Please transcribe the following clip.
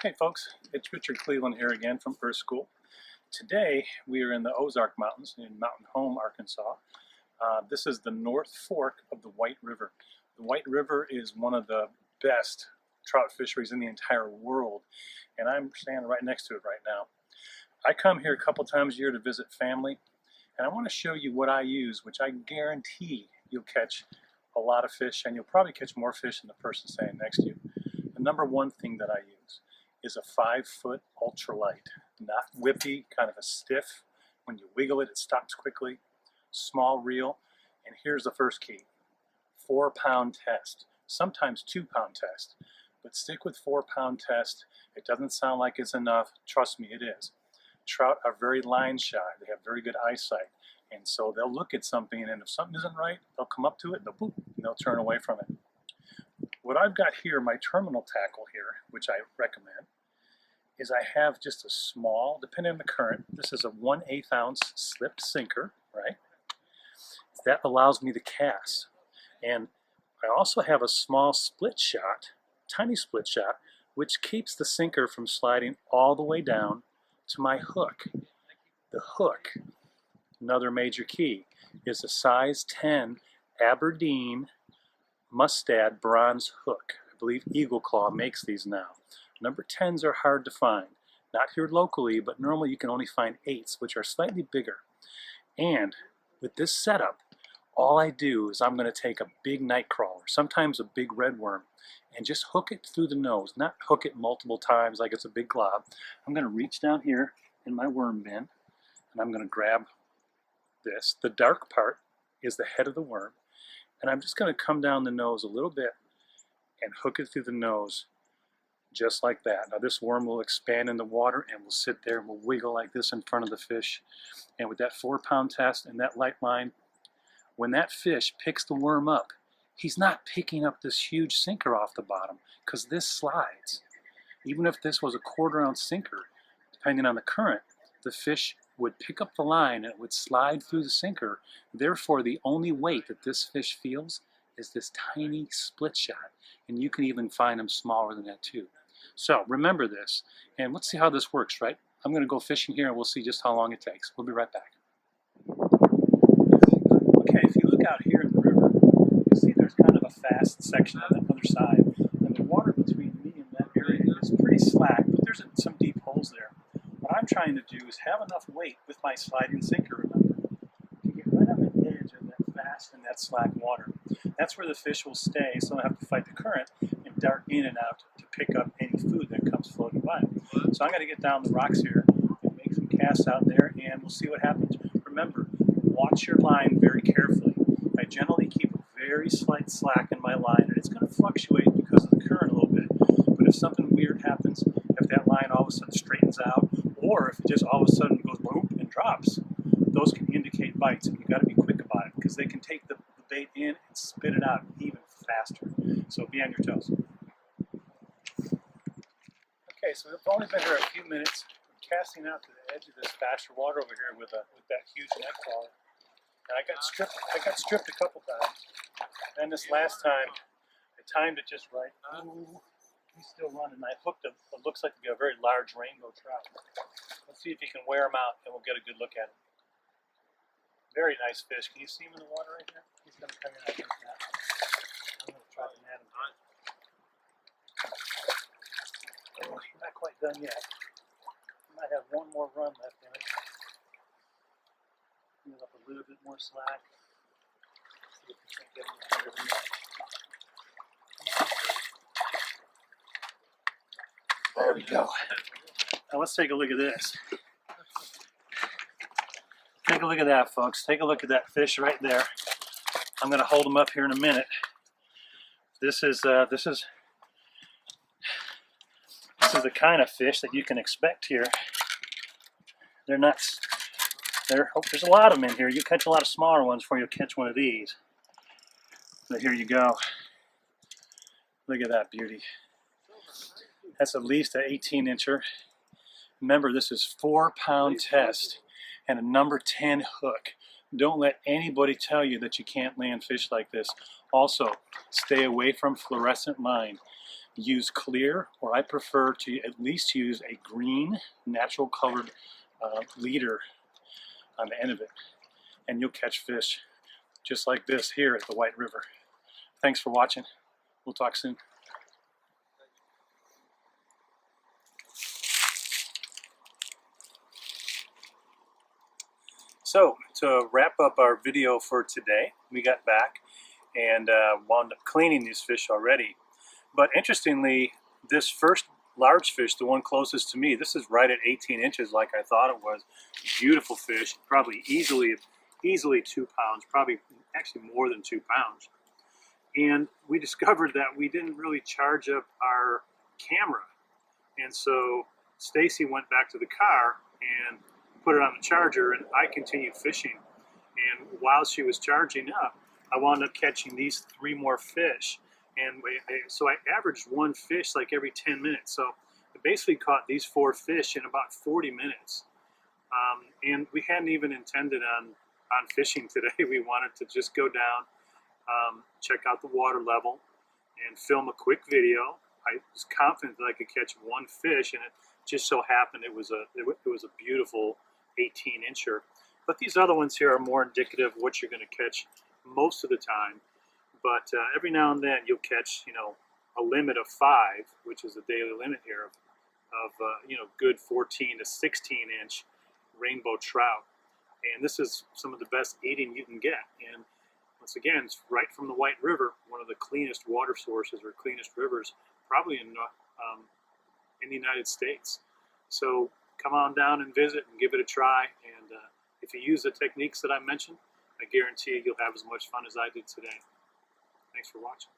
Hey folks, it's Richard Cleveland here again from Earth School. Today we are in the Ozark Mountains in Mountain Home, Arkansas. This is the North Fork of the White River. The White River is one of the best trout fisheries in the entire world, and I'm standing right next to it right now. I come here a couple times a year to visit family, and I want to show you what I use, which I guarantee you'll catch a lot of fish, and you'll probably catch more fish than the person standing next to you. The number one thing that I use is a 5-foot ultralight, not whippy, kind of a stiff. When you wiggle it, it stops quickly. Small reel, and here's the first key: 4-pound test, sometimes 2-pound test, but stick with 4-pound test. It doesn't sound like it's enough. Trust me, it is. Trout are very line shy. They have very good eyesight, and so they'll look at something, and if something isn't right, they'll come up to it and they'll turn away from it. What I've got here, my terminal tackle here, which I recommend, is I have just a small, depending on the current, this is a 1/8 ounce slipped sinker, right? That allows me to cast. And I also have a small split shot, tiny split shot, which keeps the sinker from sliding all the way down to my hook. The hook, another major key, is a size 10 Aberdeen Mustad bronze hook. I believe Eagle Claw makes these now. Number 10s are hard to find. Not here locally, but normally you can only find 8s, which are slightly bigger. And with this setup, all I do is I'm going to take a big night crawler, sometimes a big redworm, and just hook it through the nose. Not hook it multiple times like it's a big glob. I'm going to reach down here in my worm bin, and I'm going to grab this. The dark part is the head of the worm, and I'm just going to come down the nose a little bit and hook it through the nose, just like that. Now this worm will expand in the water and will sit there and will wiggle like this in front of the fish. And with that 4-pound test and that light line, when that fish picks the worm up, he's not picking up this huge sinker off the bottom, because this slides. Even if this was a 1/4 ounce sinker, depending on the current, the fish would pick up the line and it would slide through the sinker. Therefore, the only weight that this fish feels is this tiny split shot. And you can even find them smaller than that too. So remember this, and let's see how this works, right? I'm going to go fishing here and we'll see just how long it takes. We'll be right back. Okay, if you look out here in the river, you'll see there's kind of a fast section on the other side. And the water between me and that area is pretty slack, but there's some deep holes there. What I'm trying to do is have enough weight with my sliding sinker, remember, to get right on the edge of that fast and that slack water. That's where the fish will stay, so I don't have to fight the current and dart in and out to pick up any food that comes floating by. So I'm going to get down the rocks here and make some casts out there, and we'll see what happens. Remember, watch your line very carefully. I generally keep a very slight slack in my line, and it's going to fluctuate because of the current a little bit. But if something weird happens, if that line all of a sudden straightens out, or if it just all of a sudden goes boop and drops, those can indicate bites, and you've got to be quick about it, because they can take the bait in and spit it out even faster. So be on your toes. Okay, so we've only been here a few minutes. I'm casting out to the edge of this faster water over here with that huge net crawler. And I got stripped a couple times. And this last time, I timed it just right. Ooh, he's still running. I hooked what looks like to be a very large rainbow trout. Let's see if you can wear him out, and we'll get a good look at him. Very nice fish. Can you see him in the water right there? He's going to come in, I think, now. I'm going to try to net him here. Oh, he's not quite done yet. He might have one more run left in it. Give up a little bit more slack. See if we can get him under the net. There we go. Now let's take a look at this. Take a look at that, folks. Take a look at that fish right there. I'm going to hold him up here in a minute. This is the kind of fish that you can expect here. They're not. There's a lot of them in here. You catch a lot of smaller ones before you'll catch one of these. But here you go. Look at that beauty. That's at least an 18-incher. Remember, this is 4-pound test and a number 10 hook. Don't let anybody tell you that you can't land fish like this. Also, stay away from fluorescent line. use clear, or I prefer to at least use a green, natural colored leader on the end of it. And you'll catch fish just like this here at the White River. Thanks for watching. We'll talk soon. So, to wrap up our video for today, we got back and wound up cleaning these fish already. But interestingly, this first large fish, the one closest to me, this is right at 18 inches like I thought it was. Beautiful fish, probably easily 2 pounds, probably actually more than 2 pounds. And we discovered that we didn't really charge up our camera. And so Stacy went back to the car and put it on the charger, and I continued fishing. And while she was charging up, I wound up catching these 3 more fish. And so I averaged 1 fish like every 10 minutes. So I basically caught these 4 fish in about 40 minutes. And we hadn't even intended on fishing today. We wanted to just go down, check out the water level, and film a quick video. I was confident that I could catch 1 fish, and it just so happened it was a beautiful 18-incher. But these other ones here are more indicative of what you're going to catch most of the time. But every now and then you'll catch, a limit of 5, which is the daily limit here of good 14 to 16-inch rainbow trout. And this is some of the best eating you can get. And once again, it's right from the White River, one of the cleanest water sources or cleanest rivers probably in the United States. So come on down and visit and give it a try. And if you use the techniques that I mentioned, I guarantee you'll have as much fun as I did today. Thanks for watching.